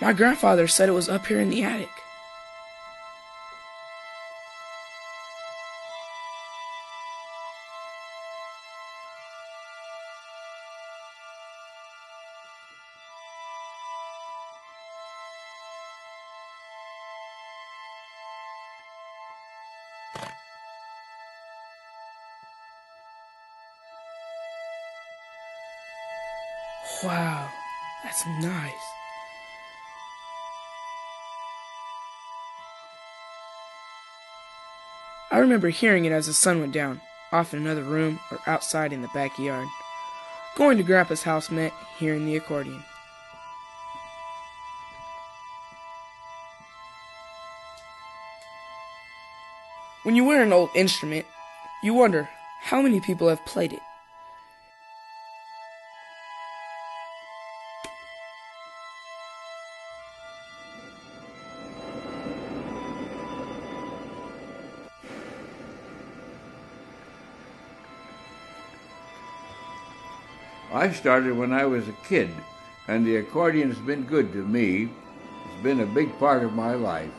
My grandfather said it was up here in the attic. Wow, that's nice. I remember hearing it as the sun went down, off in another room or outside in the backyard. Going to Grandpa's house meant hearing the accordion. When you wear an old instrument, you wonder how many people have played it. I started when I was a kid, and the accordion's been good to me. It's been a big part of my life.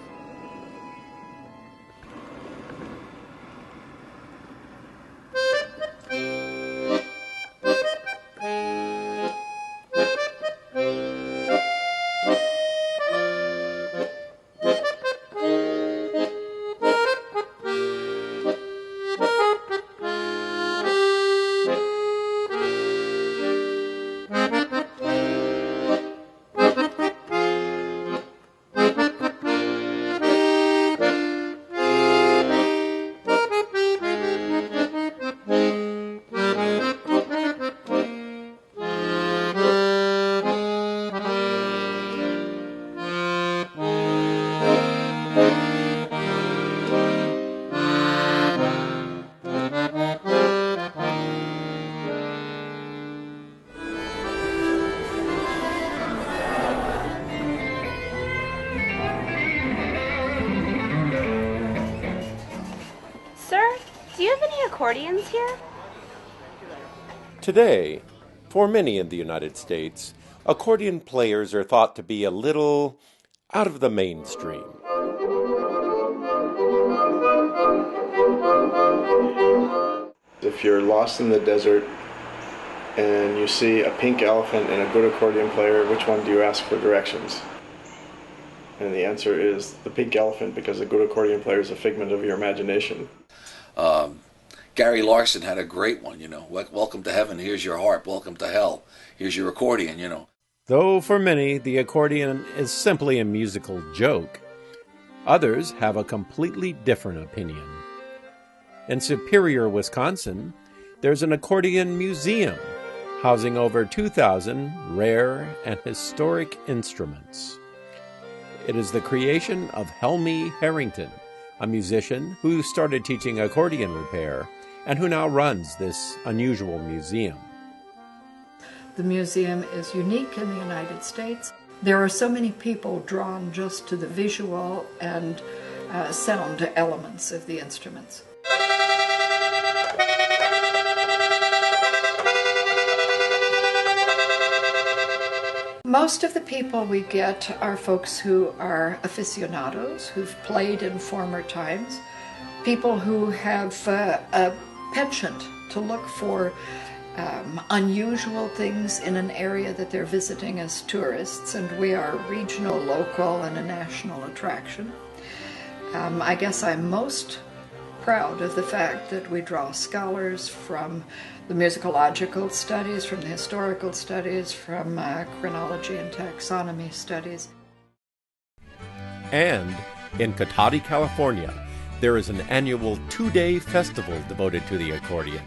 Do you have any accordions here? Today, for many in the United States, accordion players are thought to be a little out of the mainstream. If you're lost in the desert and you see a pink elephant and a good accordion player, which one do you ask for directions? And the answer is the pink elephant, because a good accordion player is a figment of your imagination. Gary Larson had a great one, welcome to heaven, here's your harp, welcome to hell, here's your accordion, Though for many, the accordion is simply a musical joke, others have a completely different opinion. In Superior, Wisconsin, there's an accordion museum housing over 2,000 rare and historic instruments. It is the creation of Helmy Harrington, a musician who started teaching accordion repair and who now runs this unusual museum. The museum is unique in the United States. There are so many people drawn just to the visual and sound elements of the instruments. Most of the people we get are folks who are aficionados, who've played in former times, people who have a penchant to look for unusual things in an area that they're visiting as tourists, and we are regional, local, and a national attraction. I guess I'm most proud of the fact that we draw scholars from the musicological studies, from the historical studies, from chronology and taxonomy studies. And in Cotati, California, there is an annual 2-day festival devoted to the accordion.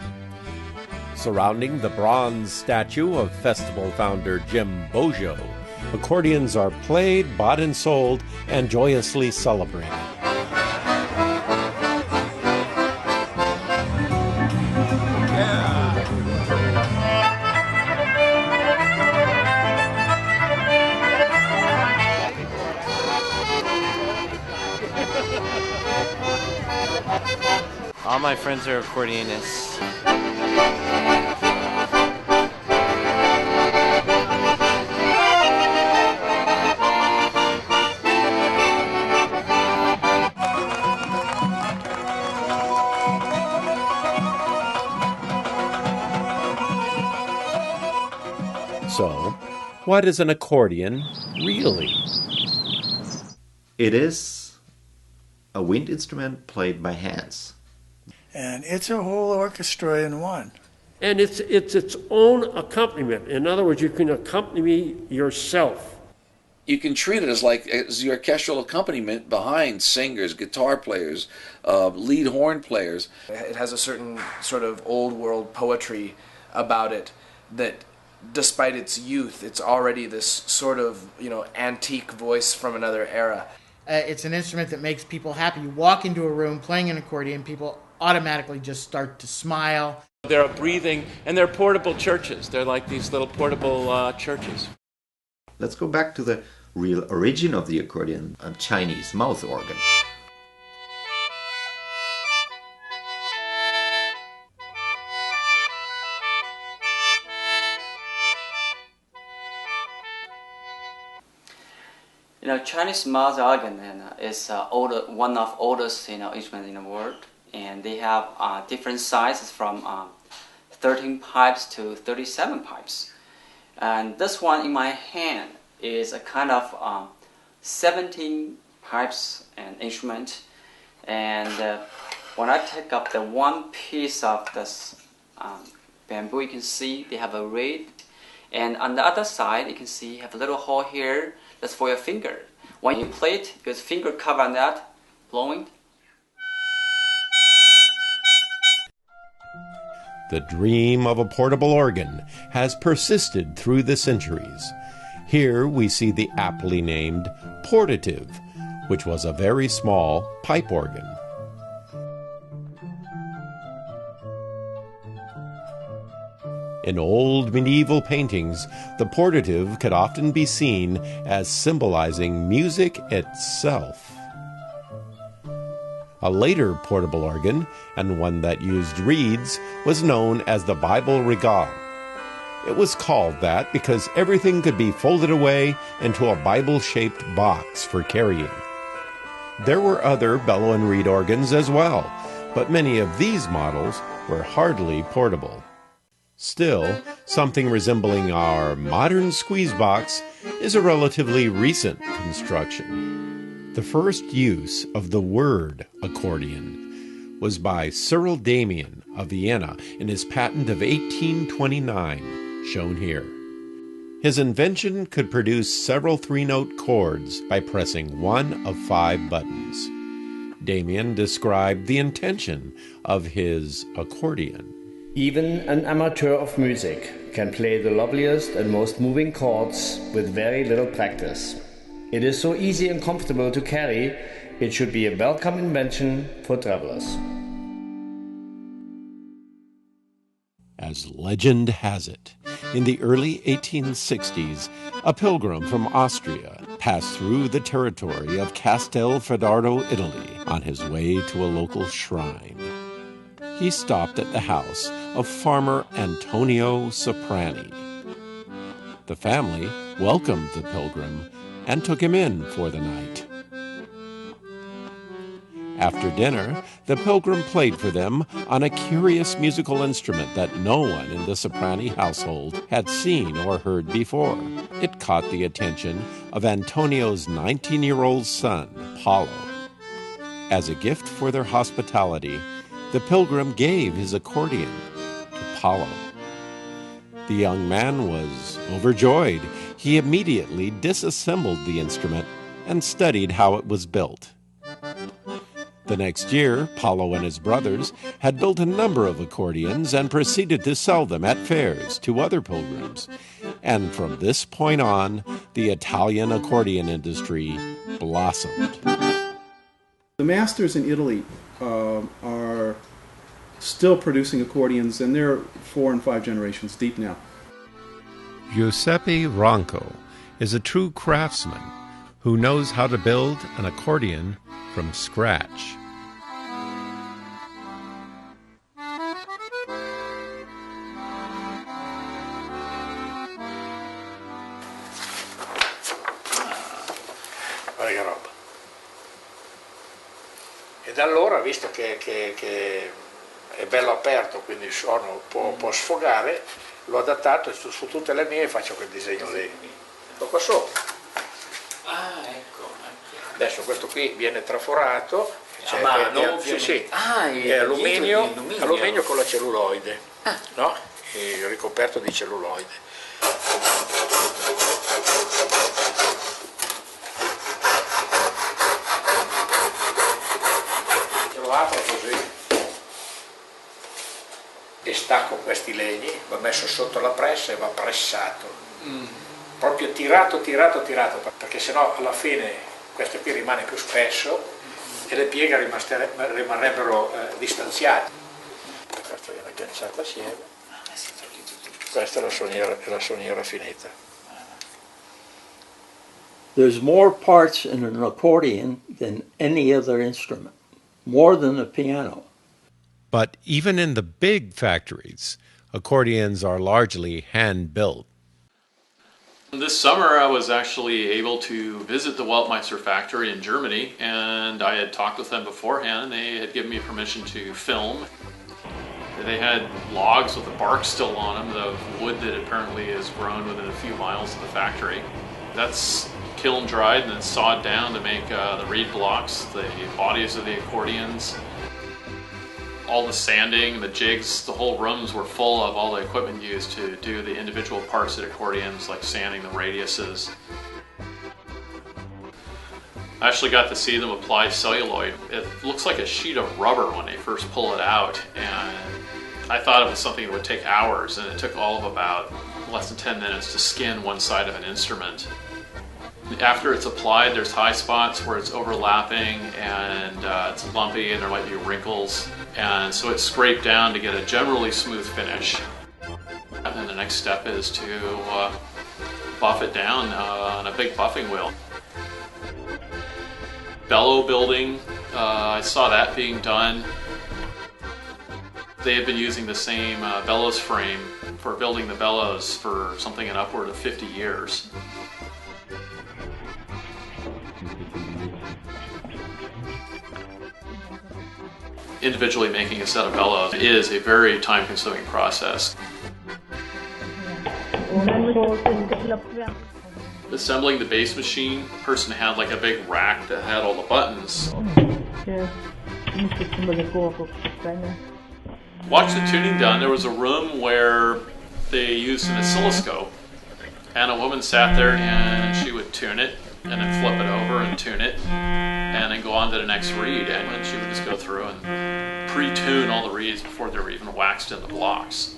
Surrounding the bronze statue of festival founder Jim Bojo, accordions are played, bought and sold, and joyously celebrated. All my friends are accordionists. So, what is an accordion really? It is a wind instrument played by hands. And it's a whole orchestra in one. And it's its own accompaniment. In other words, you can accompany yourself. You can treat it as your orchestral accompaniment behind singers, guitar players, lead horn players. It has a certain sort of old world poetry about it that, despite its youth, it's already this sort of, antique voice from another era. It's an instrument that makes people happy. You walk into a room playing an accordion, people automatically just start to smile. They're breathing, and they're portable churches. They're like these little portable churches. Let's go back to the real origin of the accordion, a Chinese mouth organ. Chinese mouth organ is one of oldest instruments in the world, and they have different sizes from 13 pipes to 37 pipes. And this one in my hand is a kind of 17 pipes and instrument. And when I take up the one piece of this bamboo, you can see they have a reed. And on the other side, you can see you have a little hole here. That's for your finger. When you play it, your finger cover on that, blowing. The dream of a portable organ has persisted through the centuries. Here we see the aptly named portative, which was a very small pipe organ. In old medieval paintings, the portative could often be seen as symbolizing music itself. A later portable organ, and one that used reeds, was known as the Bible Regal. It was called that because everything could be folded away into a Bible-shaped box for carrying. There were other bellow and reed organs as well, but many of these models were hardly portable. Still, something resembling our modern squeeze box is a relatively recent construction. The first use of the word accordion was by Cyril Damian of Vienna in his patent of 1829, shown here. His invention could produce several three-note chords by pressing one of 5 buttons. Damian described the intention of his accordion. Even an amateur of music can play the loveliest and most moving chords with very little practice. It is so easy and comfortable to carry, it should be a welcome invention for travelers. As legend has it, in the early 1860s, a pilgrim from Austria passed through the territory of Castelfidardo, Italy, on his way to a local shrine. He stopped at the house of farmer Antonio Soprani. The family welcomed the pilgrim and took him in for the night. After dinner, the pilgrim played for them on a curious musical instrument that no one in the Soprani household had seen or heard before. It caught the attention of Antonio's 19-year-old son, Paolo. As a gift for their hospitality, the pilgrim gave his accordion to Paolo. The young man was overjoyed. He immediately disassembled the instrument and studied how it was built. The next year, Paolo and his brothers had built a number of accordions and proceeded to sell them at fairs to other pilgrims. And from this point on, the Italian accordion industry blossomed. The masters in Italy are still producing accordions, and they're 4 and 5 generations deep now. Giuseppe Ronco is a true craftsman who knows how to build an accordion from scratch. Guarda che roba. E da allora, visto che è bello aperto, quindi il suono può sfogare, l'ho adattato su tutte le mie e faccio quel disegno lì. Sto qua sopra. Ah, ecco. Adesso questo qui viene traforato. A mano? Sì. È alluminio con la celluloide, no? E ricoperto di celluloide. Lo apro così e stacco questi legni, va messo sotto la pressa e va pressato. Proprio tirato, perché sennò alla fine questo qui rimane più spesso e le pieghe rimarrebbero distanziate. Questo viene agganciato assieme. Questa è la soniera finita. There's more parts in an accordion than any other instrument, more than the piano. But even in the big factories, accordions are largely hand-built. This summer I was actually able to visit the Weltmeister factory in Germany, and I had talked with them beforehand, and they had given me permission to film. They had logs with the bark still on them of wood that apparently is grown within a few miles of the factory. That's kiln dried and then sawed down to make the reed blocks, the bodies of the accordions. All the sanding, the jigs, the whole rooms were full of all the equipment used to do the individual parts of the accordions, like sanding the radiuses. I actually got to see them apply celluloid. It looks like a sheet of rubber when they first pull it out, and I thought it was something that would take hours, and it took all of about less than 10 minutes to skin one side of an instrument. After it's applied, there's high spots where it's overlapping and it's lumpy and there might be wrinkles. And so it's scraped down to get a generally smooth finish. And then the next step is to buff it down on a big buffing wheel. Bellow building, I saw that being done. They had been using the same bellows frame for building the bellows for something in upward of 50 years. Individually making a set of bellows is a very time-consuming process. Assembling the bass machine, the person had like a big rack that had all the buttons. Watch the tuning done. There was a room where they used an oscilloscope, and a woman sat there and she would tune it and then flip it over and tune it and then go on to the next reed, and then she would just go through and pre-tune all the reeds before they were even waxed into blocks.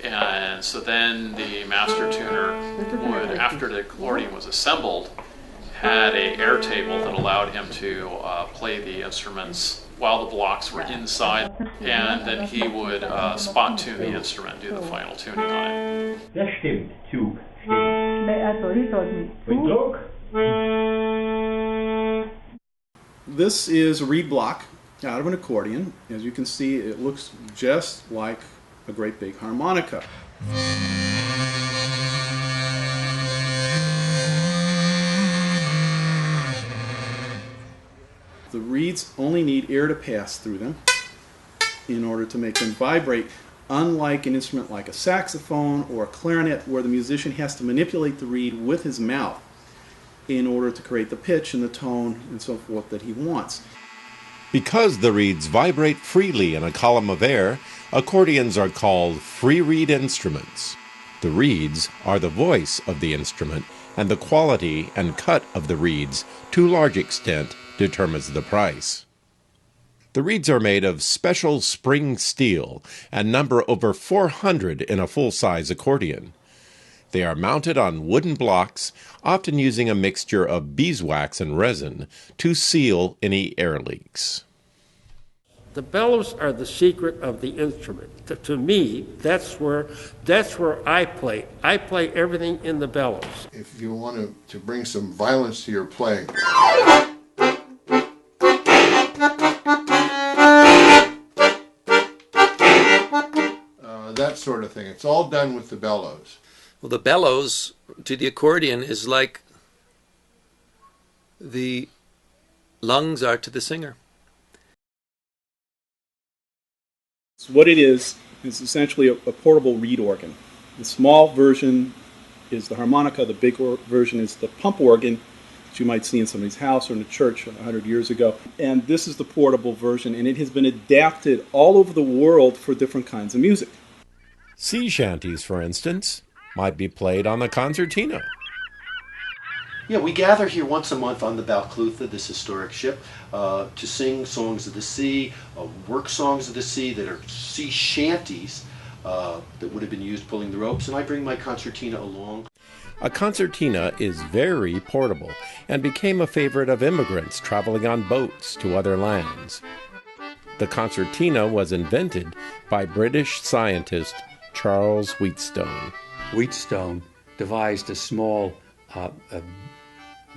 And so then the master tuner would, after the accordion was assembled, had a air table that allowed him to play the instruments while the blocks were inside, and then he would spot tune the instrument, do the final tuning on it. Das stimmt, Zug. This is a reed block out of an accordion. As you can see, it looks just like a great big harmonica. The reeds only need air to pass through them in order to make them vibrate, unlike an instrument like a saxophone or a clarinet, where the musician has to manipulate the reed with his mouth in order to create the pitch and the tone and so forth that he wants. Because the reeds vibrate freely in a column of air, accordions are called free reed instruments. The reeds are the voice of the instrument, and the quality and cut of the reeds, to a large extent, determines the price. The reeds are made of special spring steel and number over 400 in a full-size accordion. They are mounted on wooden blocks, often using a mixture of beeswax and resin to seal any air leaks. The bellows are the secret of the instrument. To me, that's where I play. I play everything in the bellows. If you want to bring some violence to your playing, that sort of thing, it's all done with the bellows. Well, the bellows to the accordion is like the lungs are to the singer. So what it is It's essentially a portable reed organ. The small version is the harmonica, the big version is the pump organ that you might see in somebody's house or in a church 100 years ago. And this is the portable version, and it has been adapted all over the world for different kinds of music. Sea shanties, for instance, might be played on the concertina. Yeah, we gather here once a month on the Balclutha, this historic ship, to sing songs of the sea, work songs of the sea that are sea shanties that would have been used pulling the ropes, and I bring my concertina along. A concertina is very portable and became a favorite of immigrants traveling on boats to other lands. The concertina was invented by British scientist Charles Wheatstone. Wheatstone devised a small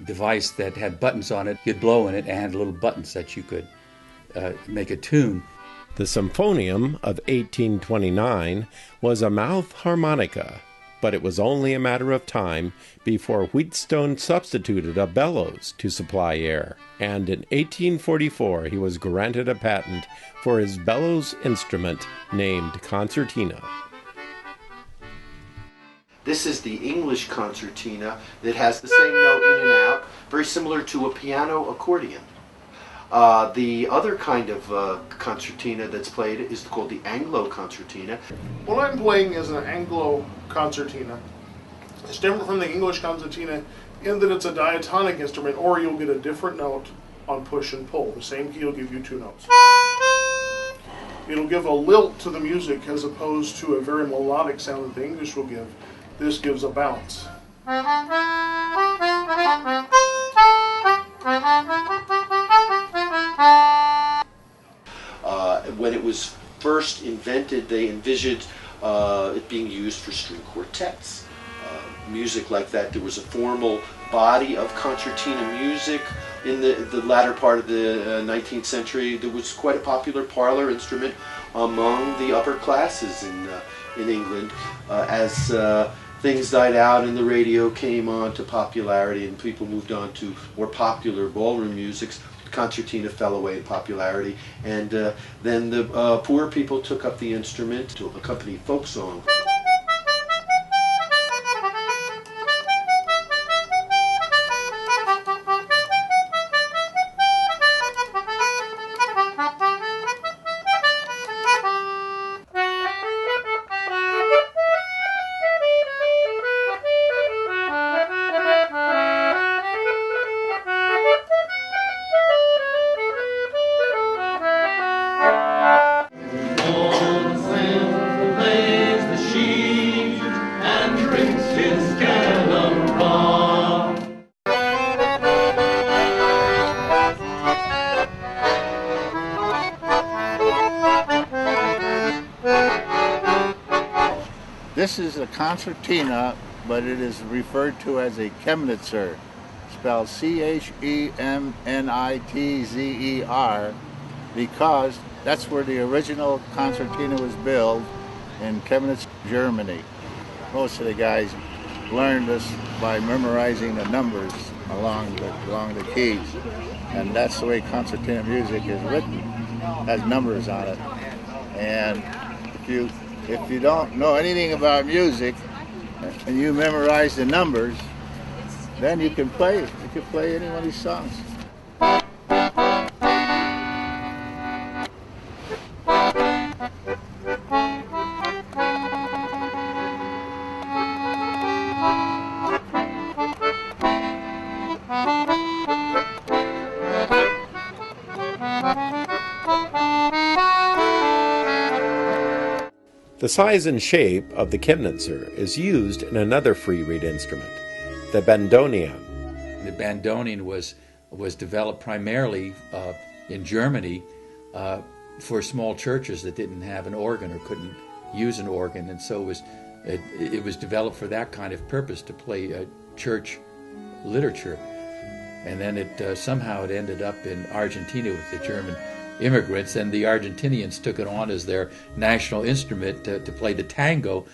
device that had buttons on it. You'd blow in it and had little buttons that you could make a tune. The Symphonium of 1829 was a mouth harmonica, but it was only a matter of time before Wheatstone substituted a bellows to supply air, and in 1844 he was granted a patent for his bellows instrument named concertina. This is the English concertina that has the same note in and out, very similar to a piano accordion. The other kind of concertina that's played is called the Anglo concertina. What I'm playing is an Anglo concertina. It's different from the English concertina in that it's a diatonic instrument, or you'll get a different note on push and pull. The same key will give you two notes. It'll give a lilt to the music as opposed to a very melodic sound that the English will give. This gives a bounce. When it was first invented, they envisioned it being used for string quartets. Music like that. There was a formal body of concertina music in the latter part of the 19th century. There was quite a popular parlor instrument among the upper classes in England as things died out and the radio came on to popularity and people moved on to more popular ballroom musics. The concertina fell away in popularity, and then the poor people took up the instrument to accompany folk song. This is a concertina, but it is referred to as a Chemnitzer, spelled Chemnitzer, because that's where the original concertina was built, in Chemnitz, Germany. Most of the guys learned this by memorizing the numbers along the keys, and that's the way concertina music is written, has numbers on it. And if you don't know anything about music and you memorize the numbers, then you can play it. You can play any one of these songs. The size and shape of the Chemnitzer is used in another free reed instrument, the bandoneon. The bandoneon was developed primarily in Germany for small churches that didn't have an organ or couldn't use an organ, and so it was developed for that kind of purpose, to play church literature. And then somehow it ended up in Argentina with the German immigrants, and the Argentinians took it on as their national instrument to play the tango.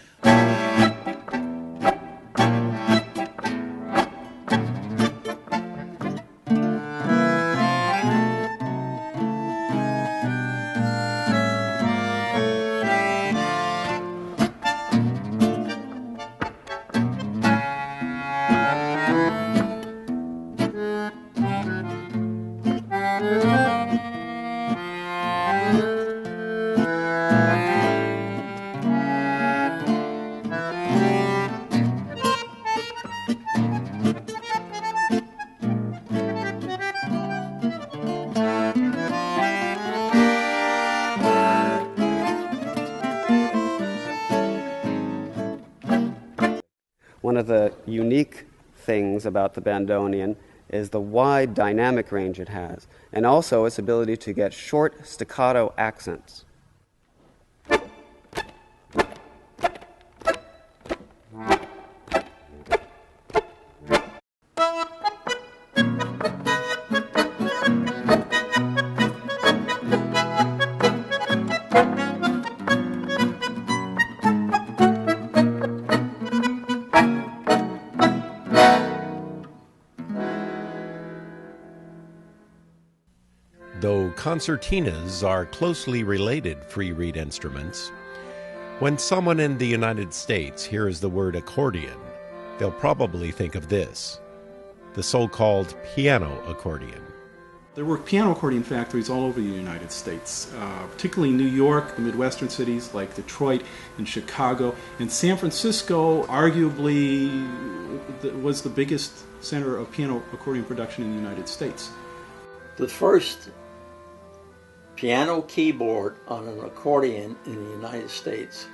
One of the unique things about the bandoneon is the wide dynamic range it has, and also its ability to get short staccato accents. Though concertinas are closely related free reed instruments, when someone in the United States hears the word accordion, they'll probably think of this, the so-called piano accordion. There were piano accordion factories all over the United States, particularly New York, the Midwestern cities like Detroit and Chicago, and San Francisco arguably was the biggest center of piano accordion production in the United States. The first piano keyboard on an accordion in the United States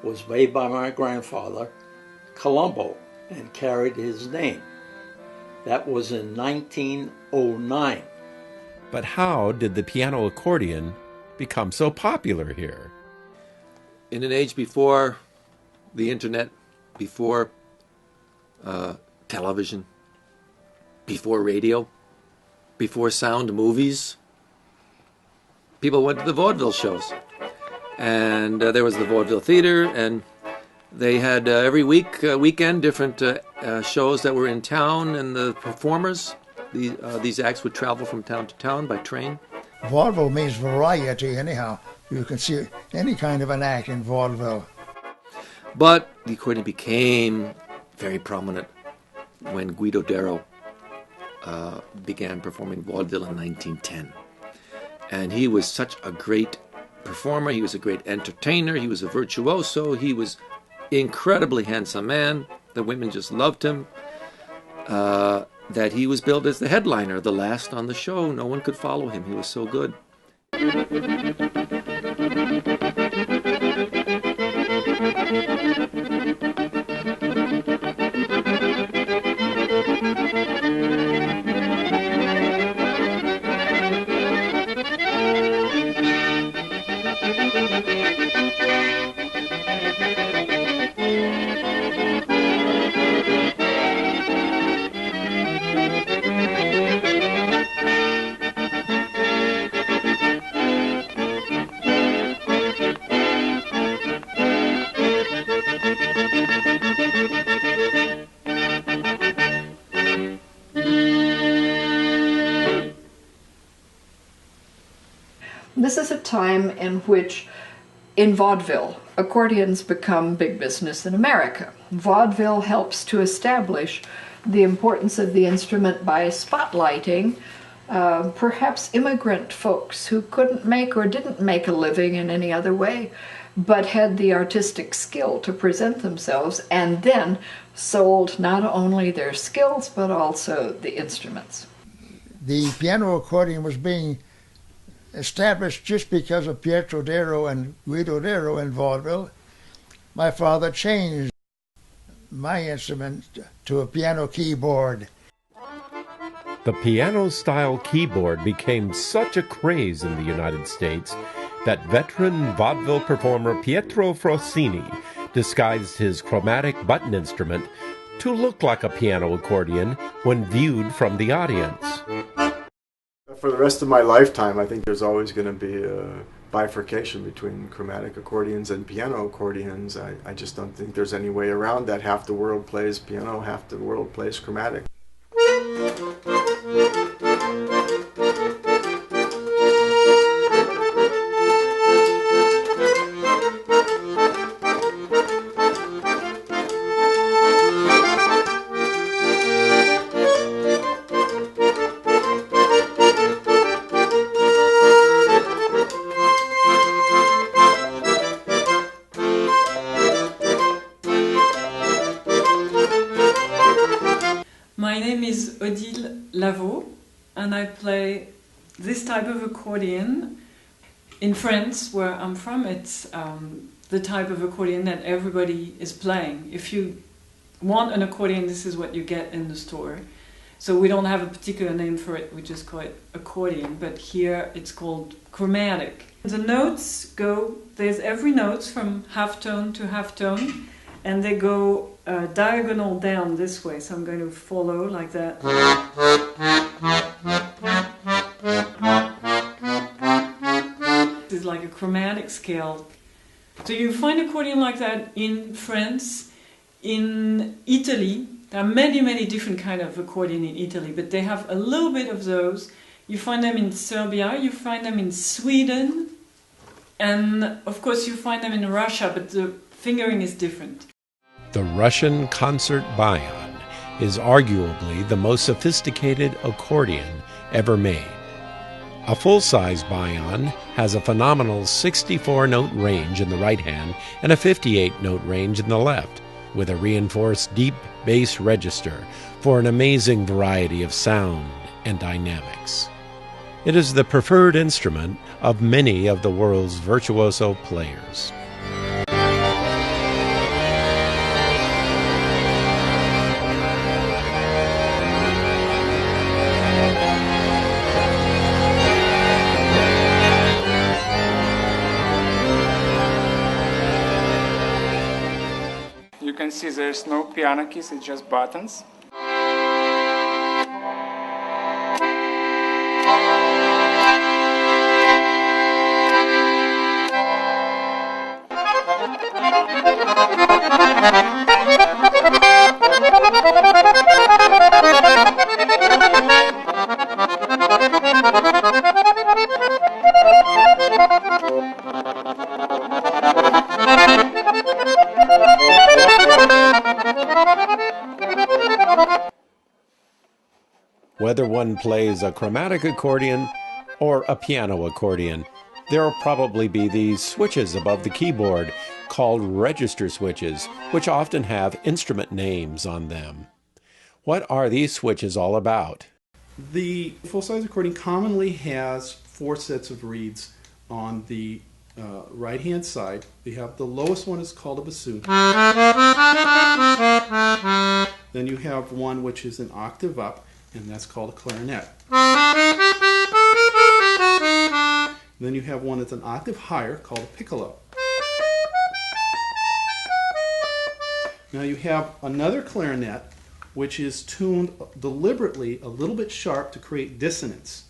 was made by my grandfather, Colombo, and carried his name. That was in 1909. But how did the piano accordion become so popular here? In an age before the internet, before television, before radio, before sound movies, people went to the vaudeville shows. And there was the vaudeville theater, and they had every weekend, different shows that were in town, and the performers, these acts would travel from town to town by train. Vaudeville means variety anyhow. You can see any kind of an act in vaudeville. But the accordion became very prominent when Guido Darrow began performing vaudeville in 1910. And he was such a great performer, he was a great entertainer, he was a virtuoso, he was incredibly handsome man, the women just loved him, that he was billed as the headliner, the last on the show. No one could follow him, he was so good. This is a time in which, in vaudeville, accordions become big business in America. Vaudeville helps to establish the importance of the instrument by spotlighting perhaps immigrant folks who couldn't make or didn't make a living in any other way, but had the artistic skill to present themselves, and then sold not only their skills but also the instruments. The piano accordion was being established just because of Pietro Darrow and Guido Darrow in vaudeville. My father changed my instrument to a piano keyboard. The piano-style keyboard became such a craze in the United States that veteran vaudeville performer Pietro Frosini disguised his chromatic button instrument to look like a piano accordion when viewed from the audience. For the rest of my lifetime, I think there's always going to be a bifurcation between chromatic accordions and piano accordions. I just don't think there's any way around that. Half the world plays piano, half the world plays chromatic. My name is Odile Lavaux, and I play this type of accordion. In France, where I'm from, it's the type of accordion that everybody is playing. If you want an accordion, this is what you get in the store. So we don't have a particular name for it, we just call it accordion, but here it's called chromatic. The notes go, there's every note from half tone to half tone, and they go diagonal down this way, so I'm going to follow like that. This is like a chromatic scale. So you find accordion like that in France, in Italy. There are many, many different kinds of accordion in Italy, but they have a little bit of those. You find them in Serbia, you find them in Sweden, and of course you find them in Russia, but the fingering is different. The Russian concert bayan is arguably the most sophisticated accordion ever made. A full-size bayan has a phenomenal 64-note range in the right hand and a 58-note range in the left, with a reinforced deep bass register for an amazing variety of sound and dynamics. It is the preferred instrument of many of the world's virtuoso players. You can see there's no piano keys, it's just buttons. Whether one plays a chromatic accordion or a piano accordion, there will probably be these switches above the keyboard called register switches, which often have instrument names on them. What are these switches all about? The full-size accordion commonly has 4 sets of reeds on the right-hand side. They have the lowest one is called a bassoon. Then you have one which is an octave up, and that's called a clarinet. Then you have one that's an octave higher called a piccolo. Now you have another clarinet which is tuned deliberately a little bit sharp to create dissonance.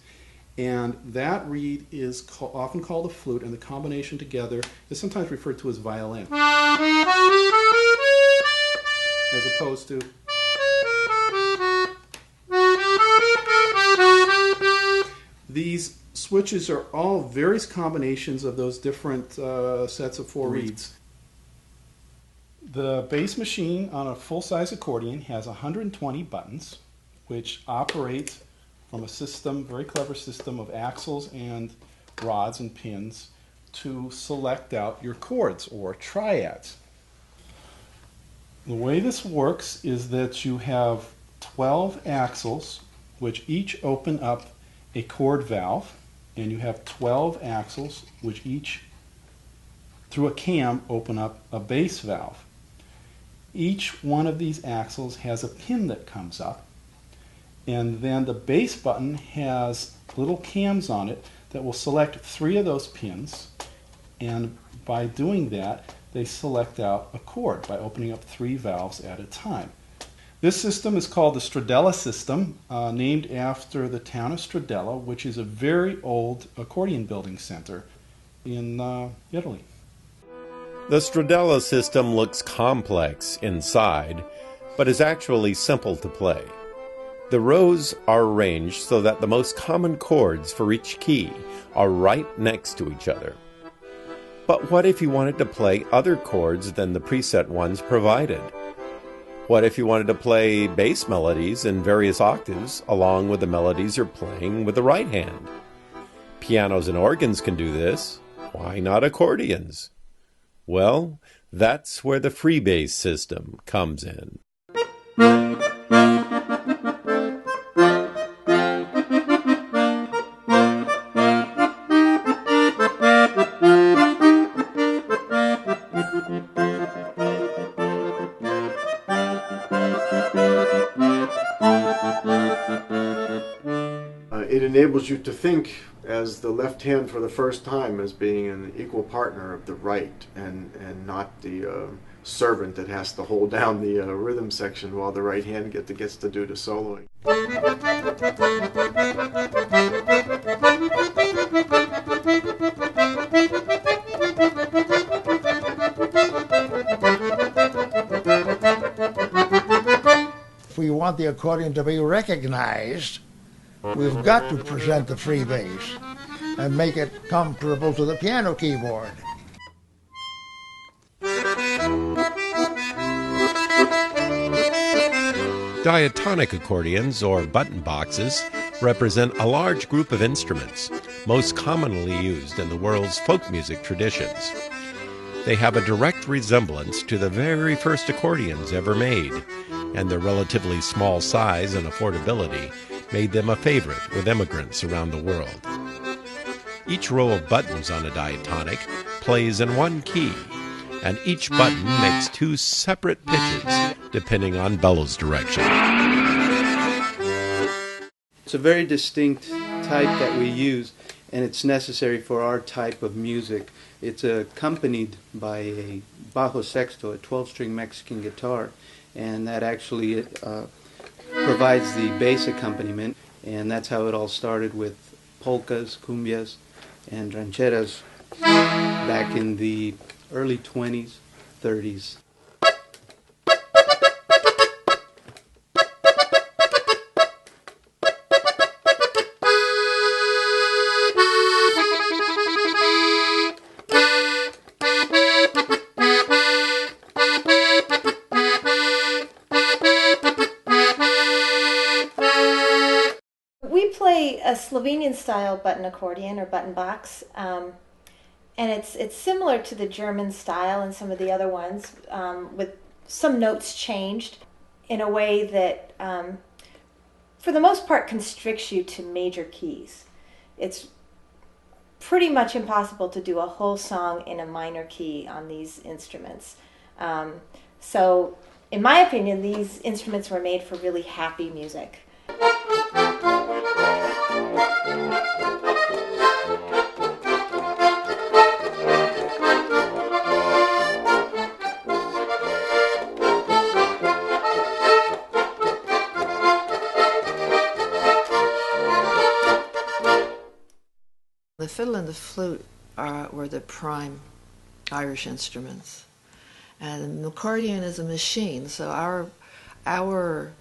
And that reed is often called a flute, and the combination together is sometimes referred to as violin. As opposed to... These switches are all various combinations of those different sets of 4 reeds. The bass machine on a full-size accordion has 120 buttons, which operate from a system, very clever system of axles and rods and pins to select out your chords or triads. The way this works is that you have 12 axles, which each open up a chord valve, and you have 12 axles, which each, through a cam, open up a bass valve. Each one of these axles has a pin that comes up, and then the bass button has little cams on it that will select 3 of those pins, and by doing that, they select out a chord by opening up 3 valves at a time. This system is called the Stradella system, named after the town of Stradella, which is a very old accordion building center in Italy. The Stradella system looks complex inside, but is actually simple to play. The rows are arranged so that the most common chords for each key are right next to each other. But what if you wanted to play other chords than the preset ones provided? What if you wanted to play bass melodies in various octaves along with the melodies you're playing with the right hand? Pianos and organs can do this. Why not accordions? Well, that's where the freebase system comes in. it enables you to think as the left hand for the first time as being an equal partner of the right, and not the servant that has to hold down the rhythm section while the right hand gets to do the soloing. If we want the accordion to be recognized, we've got to present the free bass and make it comparable to the piano keyboard. Diatonic accordions, or button boxes, represent a large group of instruments, most commonly used in the world's folk music traditions. They have a direct resemblance to the very first accordions ever made, and their relatively small size and affordability made them a favorite with immigrants around the world. Each row of buttons on a diatonic plays in one key, and each button makes two separate pitches depending on bellows direction. It's a very distinct type that we use, and it's necessary for our type of music. It's accompanied by a bajo sexto, a 12-string Mexican guitar, and that actually provides the bass accompaniment, and that's how it all started with polkas, cumbias, and rancheras back in the early 20s, 30s. We play a Slovenian-style button accordion or button box, and it's similar to the German style and some of the other ones, with some notes changed in a way that, for the most part, constricts you to major keys. It's pretty much impossible to do a whole song in a minor key on these instruments. So, in my opinion, these instruments were made for really happy music. The fiddle and the flute were the prime Irish instruments, and the accordion is a machine. So our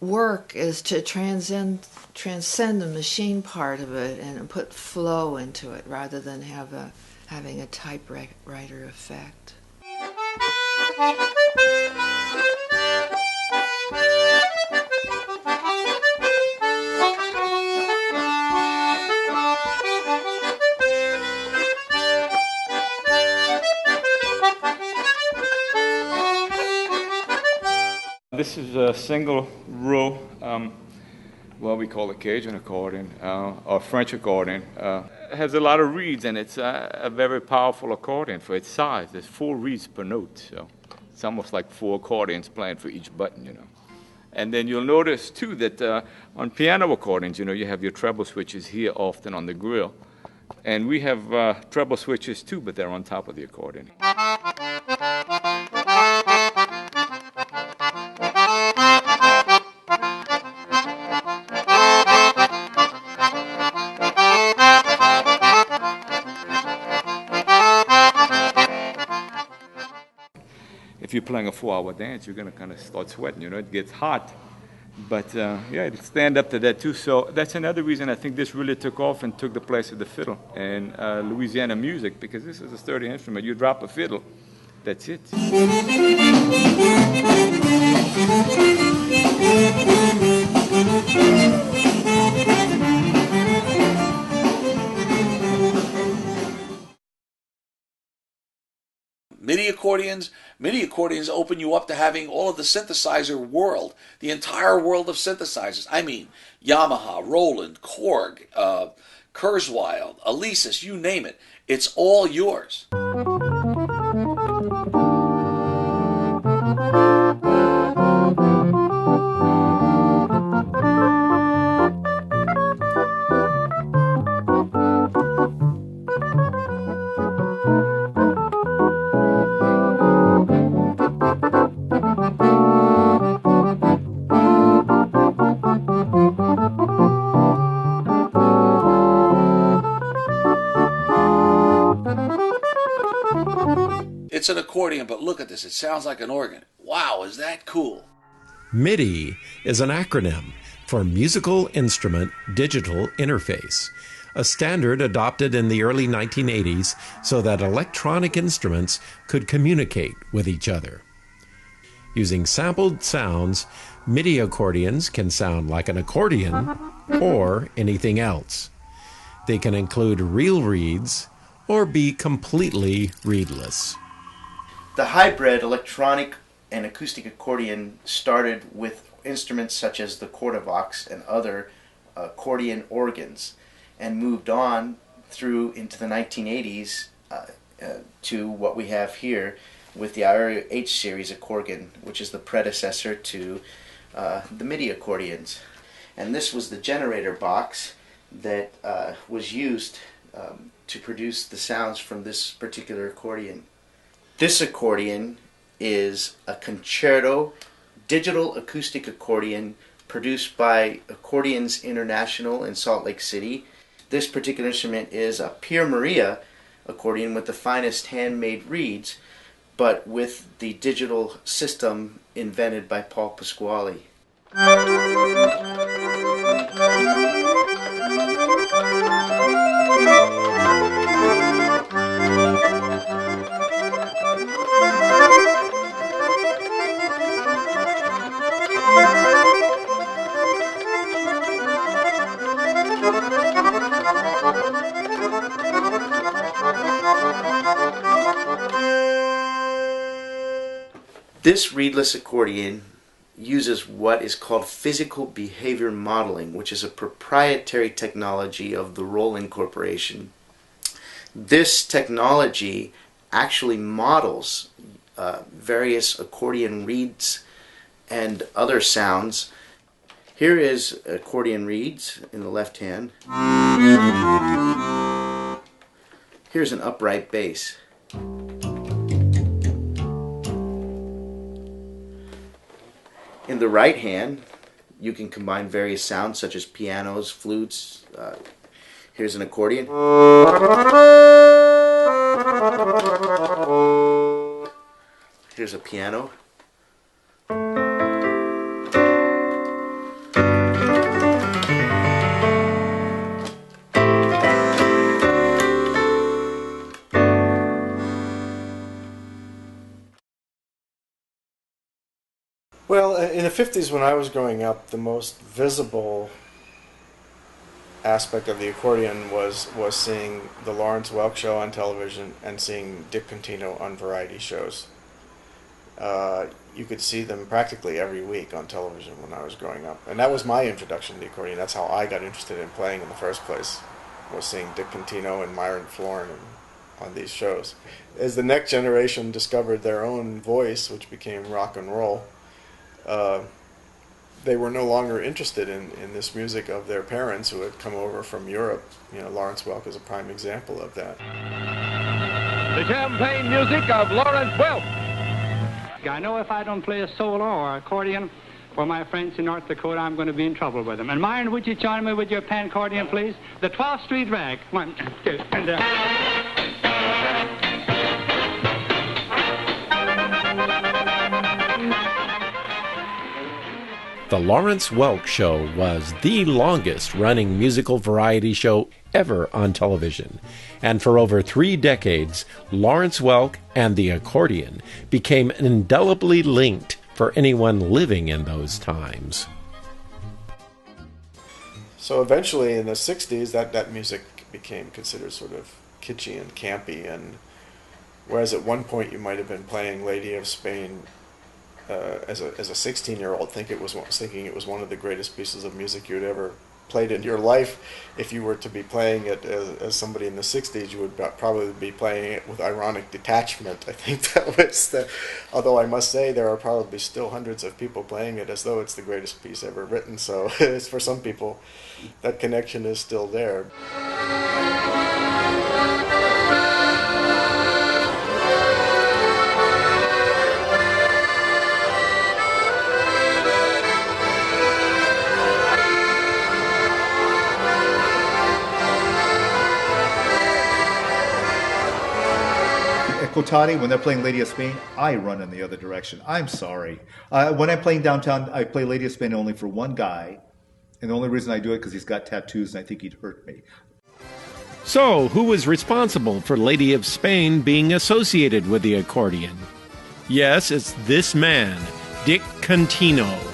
work is to transcend the machine part of it and put flow into it, rather than having a typewriter effect. This is a single row, what we call a Cajun accordion, or French accordion. It has a lot of reeds, and it's a very powerful accordion for its size. There's 4 reeds per note, so it's almost like 4 accordions playing for each button, you know. And then you'll notice, too, that on piano accordions, you know, you have your treble switches here often on the grill. And we have treble switches, too, but they're on top of the accordion. If you're playing a 4-hour dance, you're going to kind of start sweating, you know, it gets hot. But yeah, it'll stand up to that too. So that's another reason I think this really took off and took the place of the fiddle in Louisiana music, because this is a sturdy instrument. You drop a fiddle, that's it. MIDI accordions open you up to having all of the synthesizer world, the entire world of synthesizers. I mean, Yamaha, Roland, Korg, Kurzweil, Alesis, you name it. It's all yours. it's an accordion, but look at this. It sounds like an organ. Wow, is that cool? MIDI is an acronym for Musical Instrument Digital Interface, a standard adopted in the early 1980s so that electronic instruments could communicate with each other. Using sampled sounds, MIDI accordions can sound like an accordion or anything else. They can include real reeds or be completely reedless. The hybrid electronic and acoustic accordion started with instruments such as the Cordavox and other accordion organs, and moved on through into the 1980s to what we have here with the RH series accordion, which is the predecessor to the MIDI accordions. And this was the generator box that was used to produce the sounds from this particular accordion. This accordion is a concerto digital acoustic accordion produced by Accordions International in Salt Lake City. This particular instrument is a Pierre Maria accordion with the finest handmade reeds, but with the digital system invented by Paul Pasquale. This reedless accordion uses what is called physical behavior modeling, which is a proprietary technology of the Roland Corporation. This technology actually models various accordion reeds and other sounds. Here is accordion reeds in the left hand. Here's an upright bass. In the right hand, you can combine various sounds such as pianos, flutes. Here's an accordion. Here's a piano. Well, in the 50s when I was growing up, the most visible aspect of the accordion was seeing the Lawrence Welk show on television and seeing Dick Contino on variety shows. You could see them practically every week on television when I was growing up. And that was my introduction to the accordion. That's how I got interested in playing in the first place, was seeing Dick Contino and Myron Florin on these shows. As the next generation discovered their own voice, which became rock and roll, they were no longer interested in this music of their parents who had come over from Europe. You know, Lawrence Welk is a prime example of that. The champagne music of Lawrence Welk. I know if I don't play a solo or accordion for my friends in North Dakota, I'm going to be in trouble with them. And Myron, would you join me with your pan accordion, please? The 12th Street Rag. 1, 2, and The Lawrence Welk Show was the longest-running musical variety show ever on television, and for over 3 decades, Lawrence Welk and the accordion became indelibly linked for anyone living in those times. So eventually in the 60s, that music became considered sort of kitschy and campy, and whereas at one point you might have been playing Lady of Spain as a 16-year-old, thinking it was one of the greatest pieces of music you'd ever played in your life. If you were to be playing it as somebody in the 60s, you would probably be playing it with ironic detachment. I think that was although I must say there are probably still hundreds of people playing it as though it's the greatest piece ever written, so for some people that connection is still there. Cotati, when they're playing Lady of Spain, I run in the other direction. I'm sorry. When I'm playing downtown, I play Lady of Spain only for one guy. And the only reason I do it because he's got tattoos and I think he'd hurt me. So, who was responsible for Lady of Spain being associated with the accordion? Yes, it's this man, Dick Contino.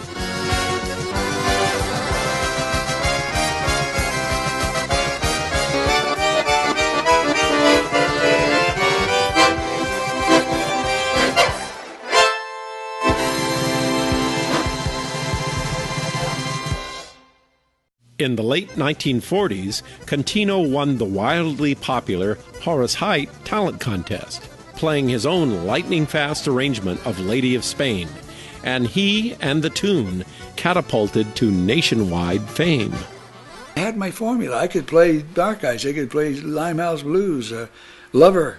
In the late 1940s, Contino won the wildly popular Horace Heidt Talent Contest, playing his own lightning-fast arrangement of Lady of Spain, and he and the tune catapulted to nationwide fame. I had my formula. I could play Dark Eyes, I could play Limehouse Blues, Lover,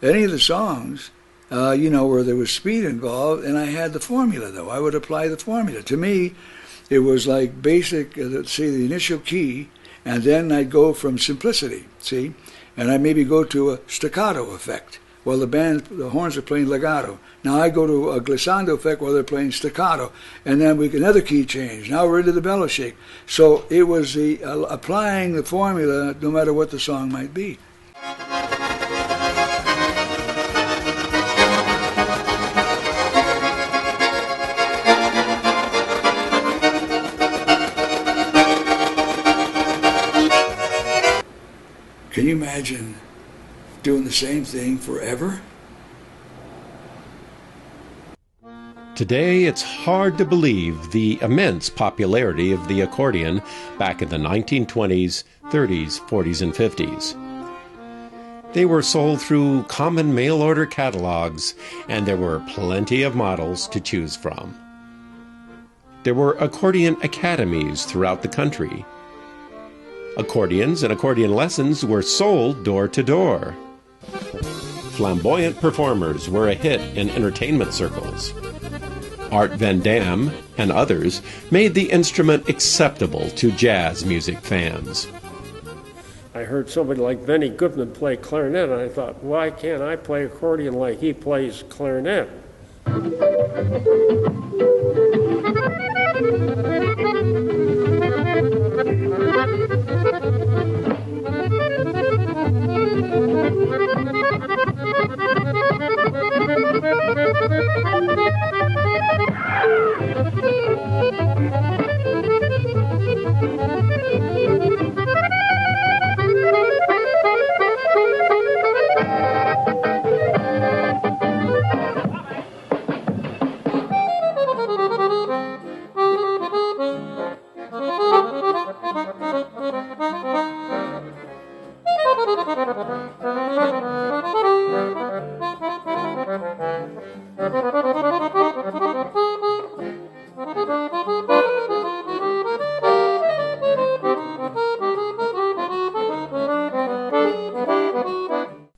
any of the songs, where there was speed involved, and I had the formula, though. I would apply the formula. To me, it was like basic, say, the initial key, and then I'd go from simplicity, see? And I'd maybe go to a staccato effect while the horns are playing legato. Now I go to a glissando effect while they're playing staccato, and then another key change. Now we're into the bellow shake. So it was the applying the formula no matter what the song might be. Can you imagine doing the same thing forever? Today, it's hard to believe the immense popularity of the accordion back in the 1920s, 30s, 40s, and 50s. They were sold through common mail-order catalogs, and there were plenty of models to choose from. There were accordion academies throughout the country. Accordions and accordion lessons were sold door to door. Flamboyant performers were a hit in entertainment circles. Art Van Dam and others made the instrument acceptable to jazz music fans. I heard somebody like Benny Goodman play clarinet, and I thought, why can't I play accordion like he plays clarinet?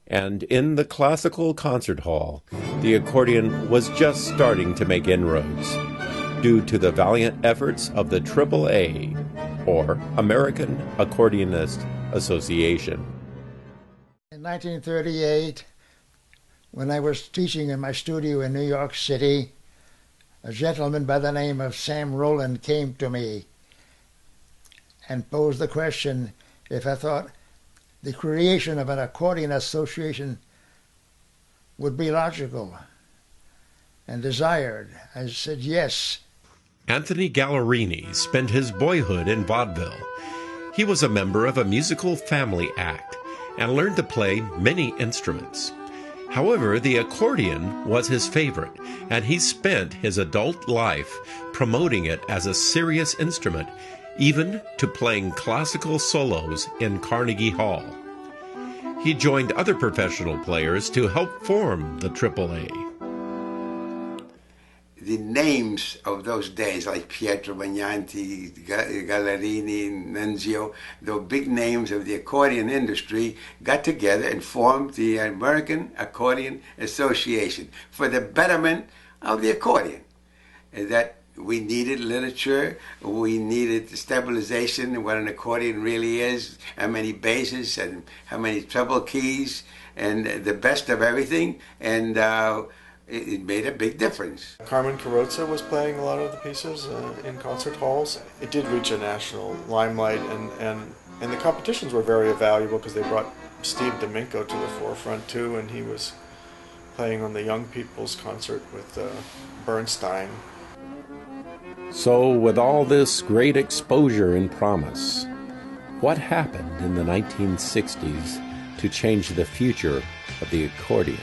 And in the classical concert hall, the accordion was just starting to make inroads, due to the valiant efforts of the AAA, or American Accordionist Association. In 1938, when I was teaching in my studio in New York City, a gentleman by the name of Sam Rowland came to me and posed the question if I thought the creation of an accordion association would be logical and desired. I said yes. Anthony Gallerini spent his boyhood in vaudeville. He was a member of a musical family act and learned to play many instruments. However, the accordion was his favorite, and he spent his adult life promoting it as a serious instrument, even to playing classical solos in Carnegie Hall. He joined other professional players to help form the AAA. The names of those days, like Pietro Bagnanti, Gallerini, Nunzio, the big names of the accordion industry, got together and formed the American Accordion Association for the betterment of the accordion. That we needed literature, we needed stabilization, what an accordion really is, how many basses and how many treble keys, and the best of everything, and it made a big difference. Carmen Carrozza was playing a lot of the pieces in concert halls. It did reach a national limelight, and the competitions were very valuable because they brought Steve Domingo to the forefront too, and he was playing on the Young People's Concert with Bernstein. So, with all this great exposure and promise, what happened in the 1960s to change the future of the accordion?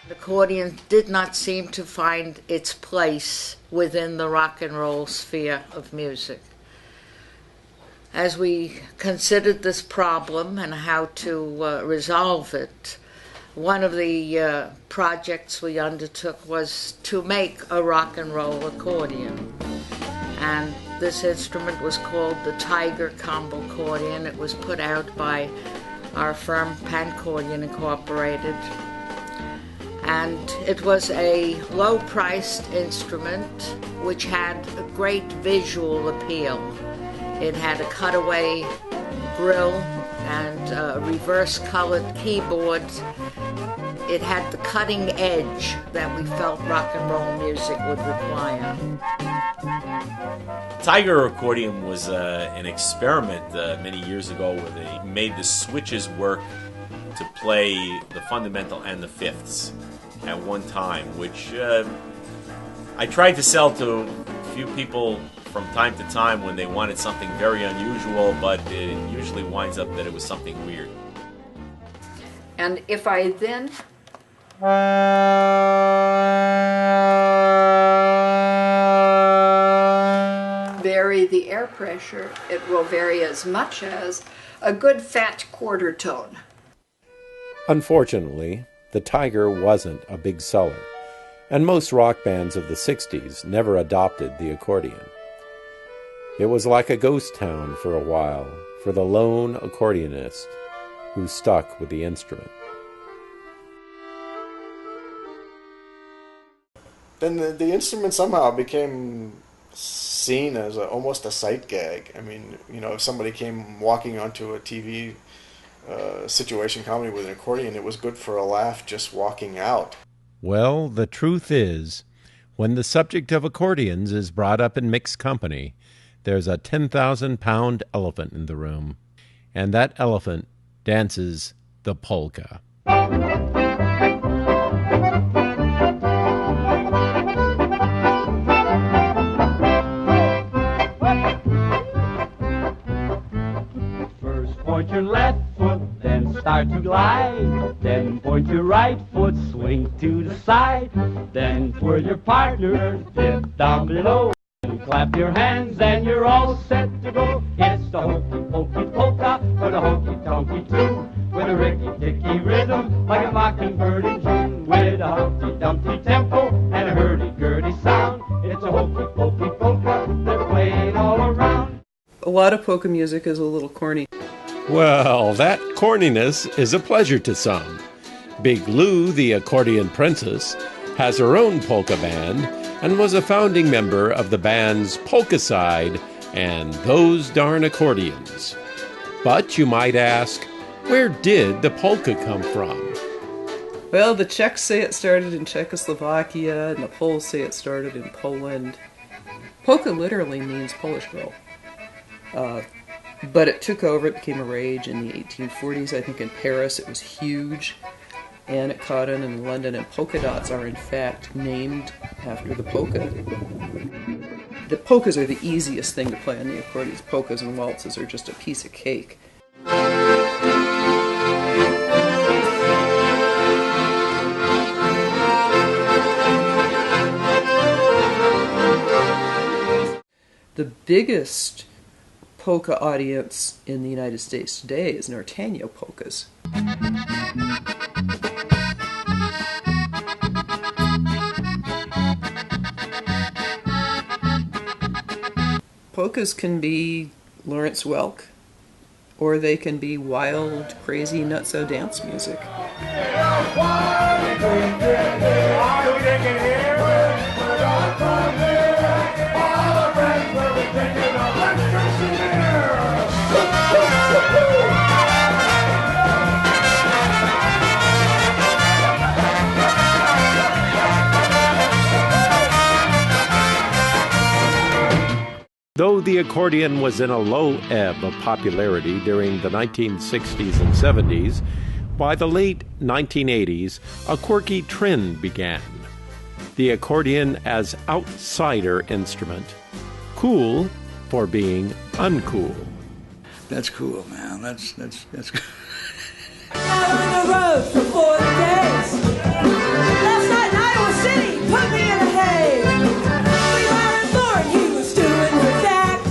The accordion did not seem to find its place within the rock and roll sphere of music. As we considered this problem and how to resolve it, one of the projects we undertook was to make a rock and roll accordion. And this instrument was called the Tiger Combo Accordion. It was put out by our firm Pancordion Incorporated. And it was a low-priced instrument which had a great visual appeal. It had a cutaway grill and reverse-colored keyboards. It had the cutting edge that we felt rock and roll music would require. Tiger accordion was an experiment many years ago where they made the switches work to play the fundamental and the fifths at one time, which I tried to sell to a few people from time to time when they wanted something very unusual, but it usually winds up that it was something weird. And if I then vary the air pressure, it will vary as much as a good fat quarter tone. Unfortunately, the Tiger wasn't a big seller, and most rock bands of the 60s never adopted the accordion. It was like a ghost town for a while for the lone accordionist who stuck with the instrument. Then the instrument somehow became seen as almost a sight gag. I mean, you know, if somebody came walking onto a TV situation comedy with an accordion, it was good for a laugh just walking out. Well, the truth is, when the subject of accordions is brought up in mixed company, there's a 10,000-pound elephant in the room, and that elephant dances the polka. First point your left foot, then start to glide. Then point your right foot, swing to the side. Then twirl your partner, dip down below. Clap your hands and you're all set to go. It's the hokey pokey polka for the hokey tonky too, with a ricky ticky rhythm like a mockingbird in June, with a humpty dumpty tempo and a hurdy gurdy sound. It's a hokey pokey polka they're playing all around. A lot of polka music is a little corny. Well, that corniness is a pleasure to some. Big Lou, the accordion princess, has her own polka band and was a founding member of the bands Polka Side and Those Darn Accordions. But you might ask, where did the polka come from? Well, the Czechs say it started in Czechoslovakia, and the Poles say it started in Poland. Polka literally means Polish girl. But it took over, it became a rage in the 1840s. I think in Paris it was huge, and it caught on in London, and polka dots are in fact named after the polka. The polkas are the easiest thing to play on the accordions. Polkas and waltzes are just a piece of cake. The biggest polka audience in the United States today is Norteño polkas. Polkas can be Lawrence Welk, or they can be wild, crazy, nutso dance music. Though the accordion was in a low ebb of popularity during the 1960s and 70s, by the late 1980s, a quirky trend began. The accordion as outsider instrument, cool for being uncool. That's cool, man. That's cool. I was on the road for 40 days. Last night in Iowa City put me in a haze. We hired Lord, he was doing the act.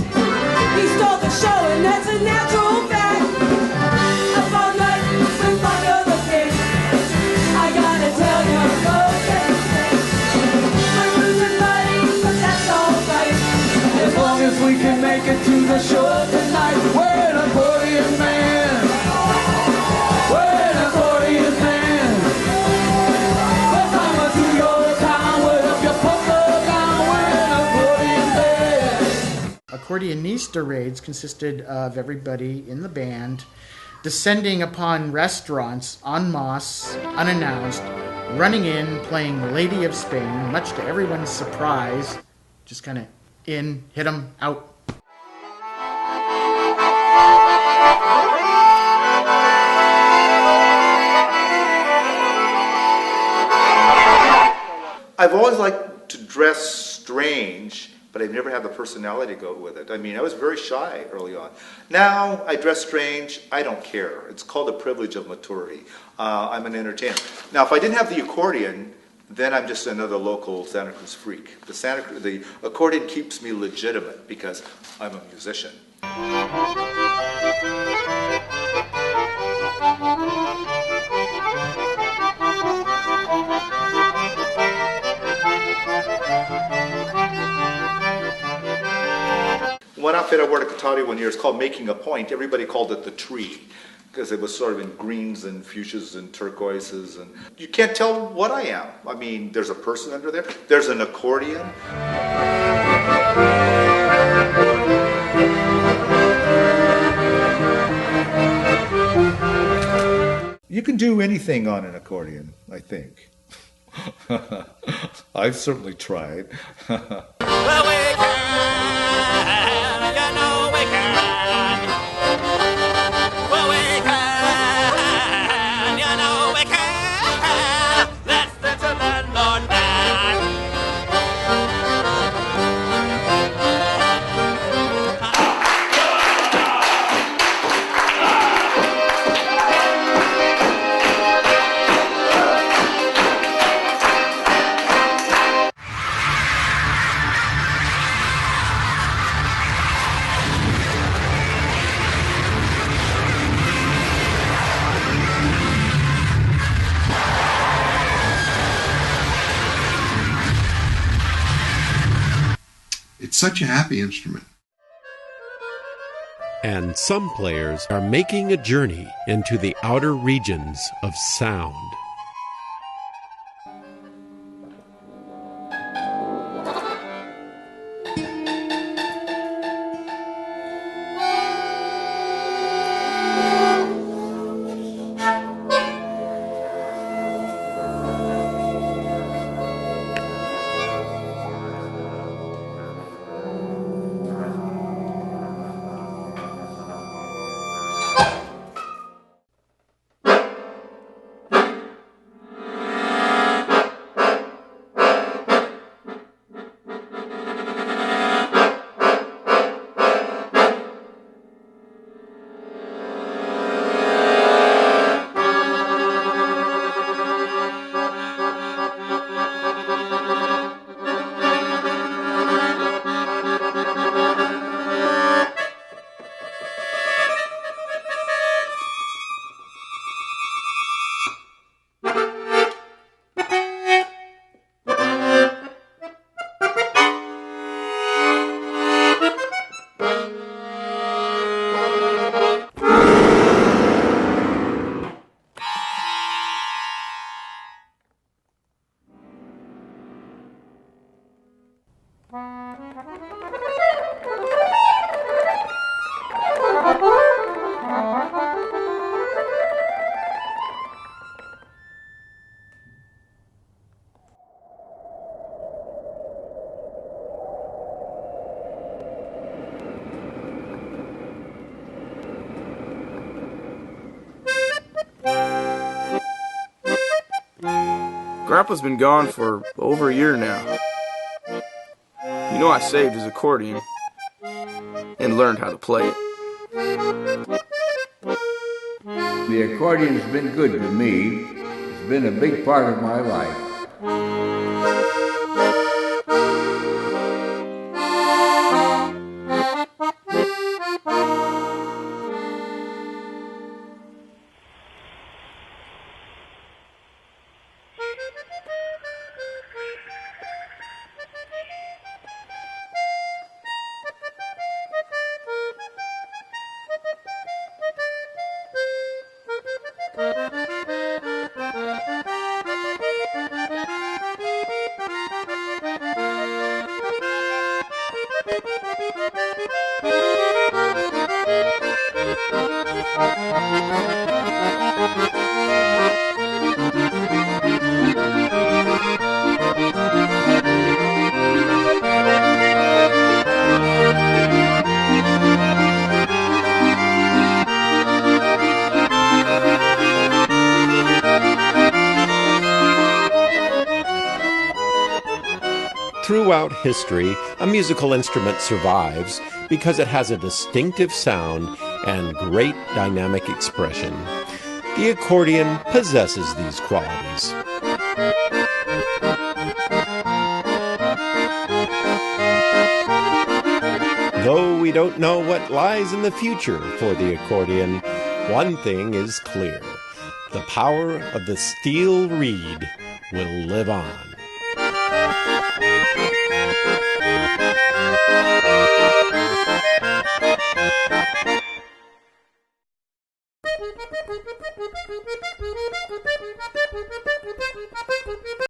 He stole the show, and that's a natural fact. I found life with under the face. I gotta tell you, folks, I'm losing money, but that's alright. As long as we can make it to the show tonight, we're an accordion man. We're an accordion man. We're coming to your town, we're up your polka down, we're an accordion band. Accordionista raids consisted of everybody in the band descending upon restaurants en masse, unannounced, running in, playing Lady of Spain, much to everyone's surprise. Just kind of in, hit 'em, out. I've always liked to dress strange, but I've never had the personality to go with it. I mean, I was very shy early on. Now I dress strange, I don't care. It's called the privilege of maturity. I'm an entertainer. Now, if I didn't have the accordion, then I'm just another local Santa Cruz freak. The accordion keeps me legitimate because I'm a musician. One outfit I wore to Cataria one year is called Making a Point. Everybody called it the tree because it was sort of in greens and fuchsias and turquoises. And you can't tell what I am. I mean, there's a person under there. There's an accordion. You can do anything on an accordion, I think. I've certainly tried. Well, we can, you know we can. Well, we can, you know we can. Let's dance to the Lord man. It's such a happy instrument. And some players are making a journey into the outer regions of sound. Grandpa's been gone for over a year now. You know I saved his accordion and learned how to play it. The accordion's been good to me. It's been a big part of my life. Throughout history, a musical instrument survives because it has a distinctive sound and great dynamic expression. The accordion possesses these qualities. Though we don't know what lies in the future for the accordion, one thing is clear: the power of the steel reed will live on.